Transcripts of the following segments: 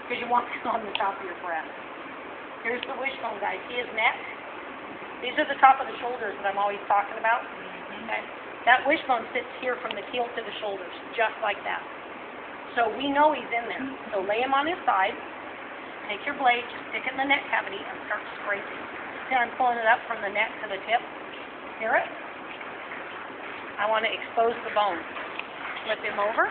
because you want this on the top of your breast. Here's the wishbone, guys. See his neck? These are the top of the shoulders that I'm always talking about. Okay? That wishbone sits here from the heel to the shoulders, just like that. So we know he's in there. So lay him on his side. Take your blade, just stick it in the neck cavity, and start scraping. See, I'm pulling it up from the neck to the tip. Hear it? I want to expose the bone. Flip him over.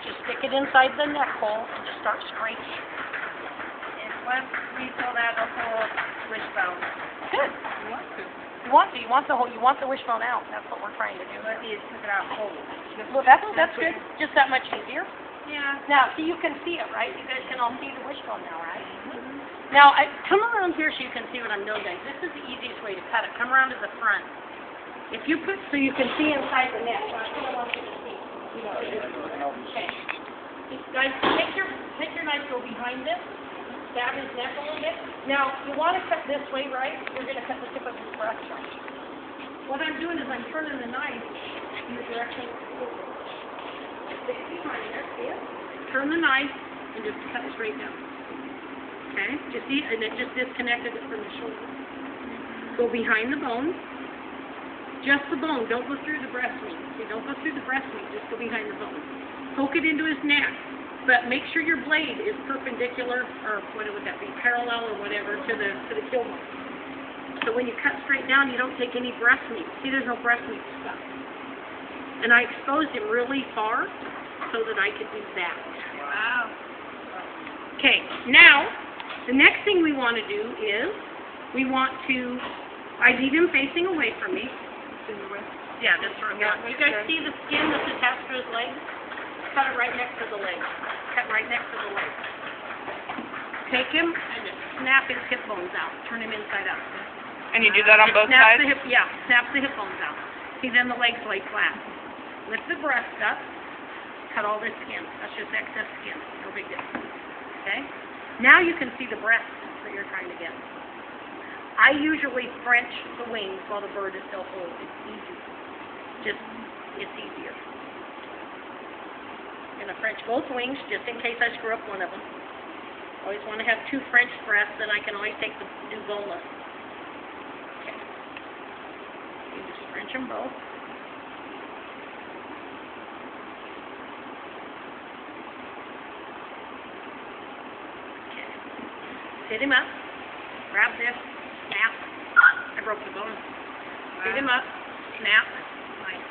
Just stick it inside the neck hole and just start scraping. And once we pull out the whole wishbone. Good. You want to. You want the wishbone out. That's what we're trying to do. Let me took it out whole. Well, that's good. Just that much easier. Yeah. Now, see, you can see it, right? You guys can all see the wishbone now, right? Now, come around here so you can see what I'm doing, guys. This is the easiest way to cut it. Come around to the front. If you put, so you can see inside the neck. That's what I want you to see. Okay. Guys, take your knife, go behind this, stab his neck a little bit. Now, you want to cut this way, right? You're going to cut the tip of his breast off. What I'm doing is I'm turning the knife in the direction stick it behind there, see it? Turn the knife and just cut straight down. Okay? Just see, and it just disconnected it from the shoulder. Go behind the bone. Just the bone. Don't go through the breast meat. See, don't go through the breast meat. Just go behind the bone. Poke it into his neck. But make sure your blade is perpendicular, or what would that be, parallel or whatever, to the kill bone. So when you cut straight down, you don't take any breast meat. See, there's no breast meat stuff. And I exposed him really far so that I could do that. Wow. Okay, now, the next thing we want to do is, we want to, I need him facing away from me. Yeah, that's where I'm going. You guys see the skin that's attached to his leg? Cut it right next to the leg. Cut right next to the leg. Take him and just snap his hip bones out. Turn him inside out. And you do that on both sides? Snap the hip bones out. See, then the legs lay flat. Lift the breast up. Cut all this skin. That's just excess skin. No big deal. Okay? Now you can see the breast that you're trying to get. I usually French the wings while the bird is still whole. It's easy. It's easier. And I French both wings just in case I screw up one of them. Always want to have two French breasts, then I can always take the do boneless. Okay. You just French them both. Okay. Sit him up. Grab this. Snap. I broke the bone. Sit him up. Snap. Nice.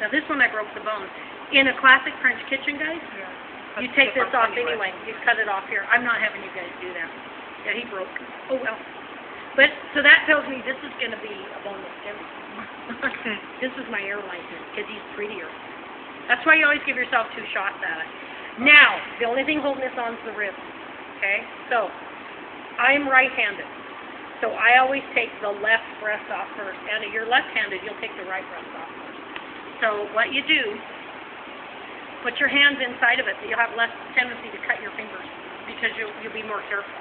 Now this one I broke the bone. In a classic French kitchen, guys, you take this off anyway. You cut it off here. I'm not having you guys do that. Yeah, he broke. Oh well. But so that tells me this is going to be a boneless skin. This is my airline here because he's prettier. That's why you always give yourself 2 shots at it. Now, the only thing holding this on is the ribs. Okay? So, I'm right-handed. So I always take the left breast off first. And if you're left-handed, you'll take the right breast off first. So what you do, put your hands inside of it, so you'll have less tendency to cut your fingers because you'll be more careful.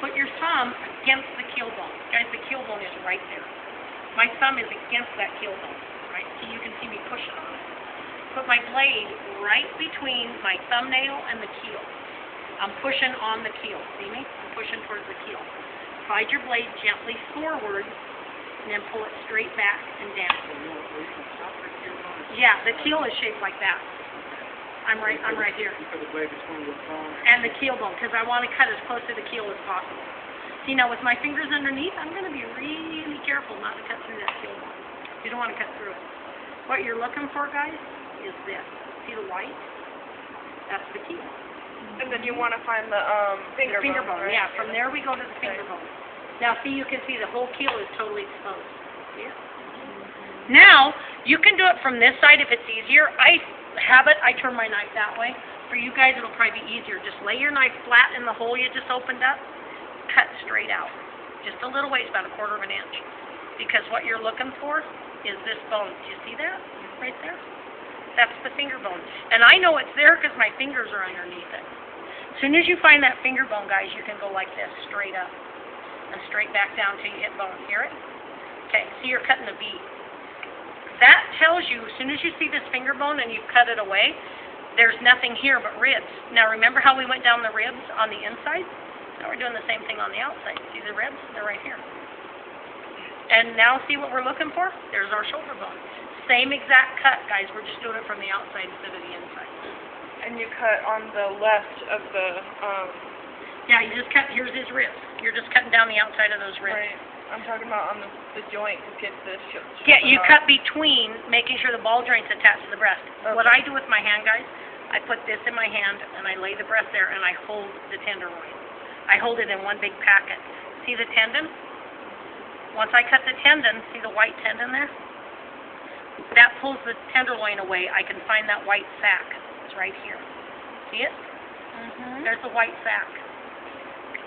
Put your thumb against the keel bone. Guys, the keel bone is right there. My thumb is against that keel bone, right? So you can see me pushing on it. Put my blade right between my thumbnail and the keel. I'm pushing on the keel. See me? I'm pushing towards the keel. Slide your blade gently forward, and then pull it straight back and down. Yeah, the keel is shaped like that. I'm right here. You put the blade between your thumb and the keel bone, because I want to cut as close to the keel as possible. See, now with my fingers underneath, I'm going to be really careful not to cut through that keel bone. You don't want to cut through it. What you're looking for, guys, is this. See the white? That's the keel. And then you want to find the finger bone, right? Yeah. From there we go to the finger bone. Now, see, you can see the whole keel is totally exposed. See it? Now, you can do it from this side if it's easier. I turn my knife that way. For you guys, it'll probably be easier. Just lay your knife flat in the hole you just opened up. Cut straight out. Just a little ways, about 1/4 of an inch. Because what you're looking for is this bone. Do you see that? Right there? That's the finger bone. And I know it's there because my fingers are underneath it. As soon as you find that finger bone, guys, you can go like this, straight up. And straight back down till you hit bone. Hear it? Okay, see, you're cutting a V. That tells you, as soon as you see this finger bone and you've cut it away, there's nothing here but ribs. Now remember how we went down the ribs on the inside? Now we're doing the same thing on the outside. See the ribs? They're right here. And now see what we're looking for? There's our shoulder bone. Same exact cut, guys. We're just doing it from the outside instead of the inside. And you cut on the left of the, Yeah, you just cut, here's his ribs. You're just cutting down the outside of those ribs. right, I'm talking about on the joint to get the Yeah, you cut between, making sure the ball joint's attached to the breast. What I do with my hand, guys, I put this in my hand, and I lay the breast there, and I hold the tenderloin. I hold it in one big packet. See the tendon? Once I cut the tendon, see the white tendon there? That pulls the tenderloin away. I can find that white sac. It's right here. See it? There's the white sac.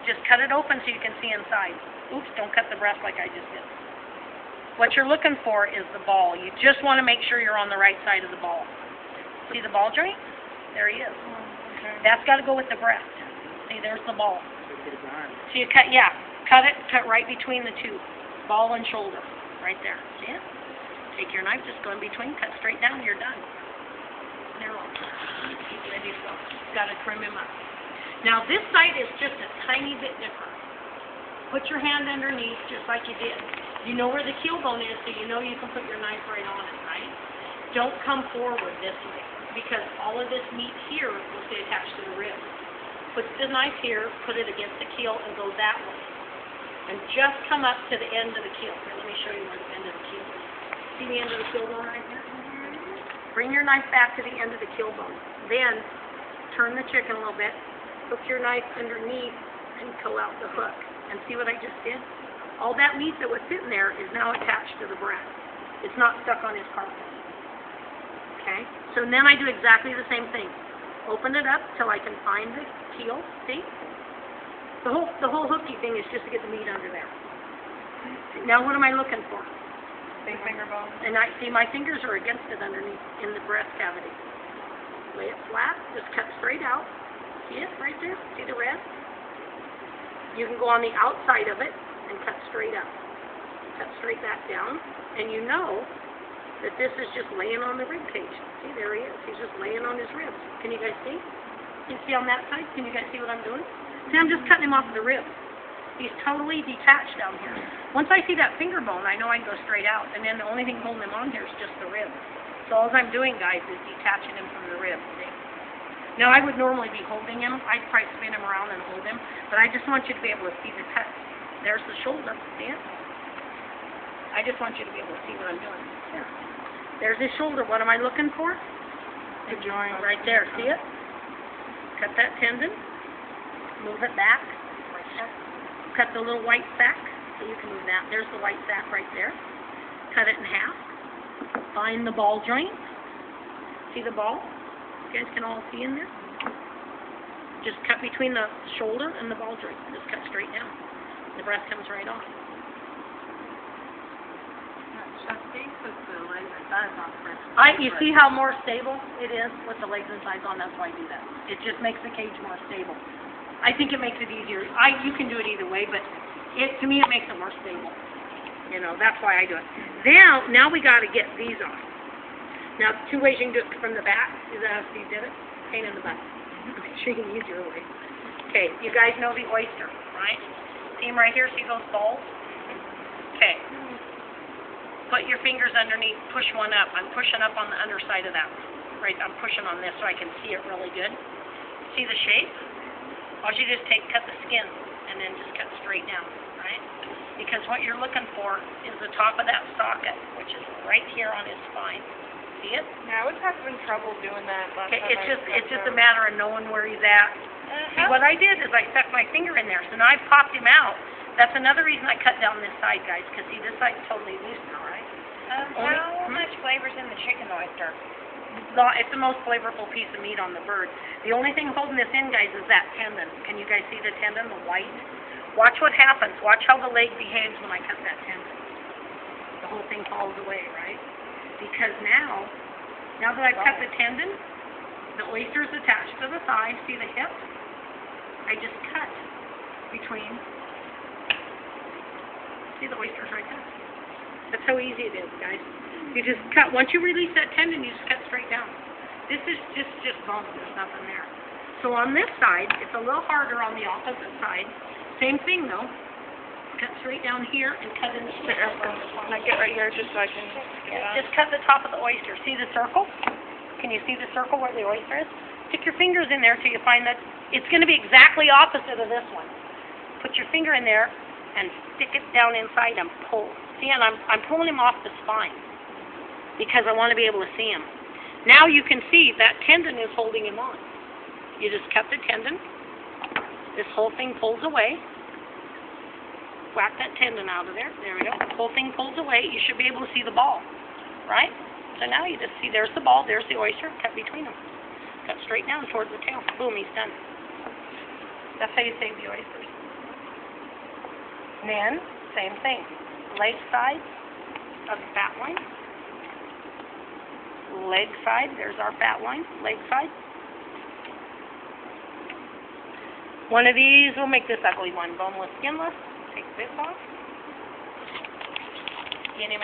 Just cut it open so you can see inside. Oops, don't cut the breast like I just did. What you're looking for is the ball. You just want to make sure you're on the right side of the ball. See the ball joint? There he is. Okay. That's got to go with the breast. See, there's the ball. So you cut, yeah, cut right between the two, ball and shoulder, right there. See it? Take your knife, just go in between, cut straight down, you're done. Narrow. Keep ready to go. Got to trim him up. Now this side is just a tiny bit different. Put your hand underneath, just like you did. You know where the keel bone is, so you know you can put your knife right on it, right? Don't come forward this way, because all of this meat here will stay attached to the rib. Put the knife here, put it against the keel, and go that way. And just come up to the end of the keel. Here, let me show you where the end of the keel is. See the end of the keel bone right here? Bring your knife back to the end of the keel bone. Then, turn the chicken a little bit, hook your knife underneath, and pull out the hook. And see what I just did? All that meat that was sitting there is now attached to the breast. It's not stuck on his carcass. Okay? So then I do exactly the same thing. Open it up till I can find the keel. See? The whole hooky thing is just to get the meat under there. Now what am I looking for? Big finger bone. And I see my fingers are against it underneath in the breast cavity. Lay it flat, just cut straight out. See it right there? See the red? You can go on the outside of it and cut straight up. Cut straight back down. And you know that this is just laying on the rib cage. See, there he is. He's just laying on his ribs. Can you guys see? Can you see on that side? Can you guys see what I'm doing? See, I'm just cutting him off the rib. He's totally detached down here. Once I see that finger bone, I know I can go straight out. And then the only thing holding him on here is just the rib. So all I'm doing, guys, is detaching him from the rib. See? Now, I would normally be holding him. I'd probably spin him around and hold him. But I just want you to be able to see the cut. There's the shoulder. See it? I just want you to be able to see what I'm doing. There. There's his shoulder. What am I looking for? The joint. Right there. See it? Cut that tendon. Move it back. Right there. Cut the little white sac. So you can move that. There's the white sac right there. Cut it in half. Find the ball joint. See the ball? You guys can all see in there? Just cut between the shoulder and the ball joint. Just cut straight down. The breast comes right off. You see how more stable it is with the legs and sides on? That's why I do that. It just makes the cage more stable. I think it makes it easier. You can do it either way, but to me it makes it more stable. You know, that's why I do it. Now we got to get these on. Now, two ways you can do it from the back. Is that how Steve did it? Pain in the butt. Make sure you can use your way. Okay, you guys know the oyster, right? See him right here? See those balls? Okay. Put your fingers underneath, push one up. I'm pushing up on the underside of that. Right, I'm pushing on this so I can see it really good. See the shape? All you do is cut the skin and then just cut straight down, right? Because what you're looking for is the top of that socket, which is right here on his spine. See it? Yeah, I was having trouble doing that last time. It's just a matter of knowing where he's at. See, what I did is I stuck my finger in there, so now I popped him out. That's another reason I cut down this side, guys, because see, this side's totally loose now, right? How much flavor's in the chicken oyster? It's the most flavorful piece of meat on the bird. The only thing holding this in, guys, is that tendon. Can you guys see the tendon, the white? Watch what happens. Watch how the leg behaves when I cut that tendon. The whole thing falls away, right? Because now that I've cut the tendon, the oyster's attached to the thigh. See the hip? I just cut between. See the oyster's right there? That's how easy it is, guys. You just cut. Once you release that tendon, you just cut straight down. This is just bone, there's nothing there. So on this side, it's a little harder on the opposite side. Same thing though. Cut straight down here and cut in the Can I get right here just so I can get on? Just cut the top of the oyster. See the circle? Can you see the circle where the oyster is? Stick your fingers in there till you find that it's going to be exactly opposite of this one. Put your finger in there and stick it down inside and pull. See, and I'm pulling him off the spine because I want to be able to see him. Now you can see that tendon is holding him on. You just cut the tendon. This whole thing pulls away. Whack that tendon out of there. There we go. The whole thing pulls away. You should be able to see the ball, right? So now you just see there's the ball, there's the oyster, cut between them. Cut straight down towards the tail. Boom, he's done. That's how you save the oysters. And then, same thing. Leg side of the fat line. Leg side, there's our fat line. Leg side. One of these, we'll make this ugly one. Boneless, skinless. Take this off. Get him out.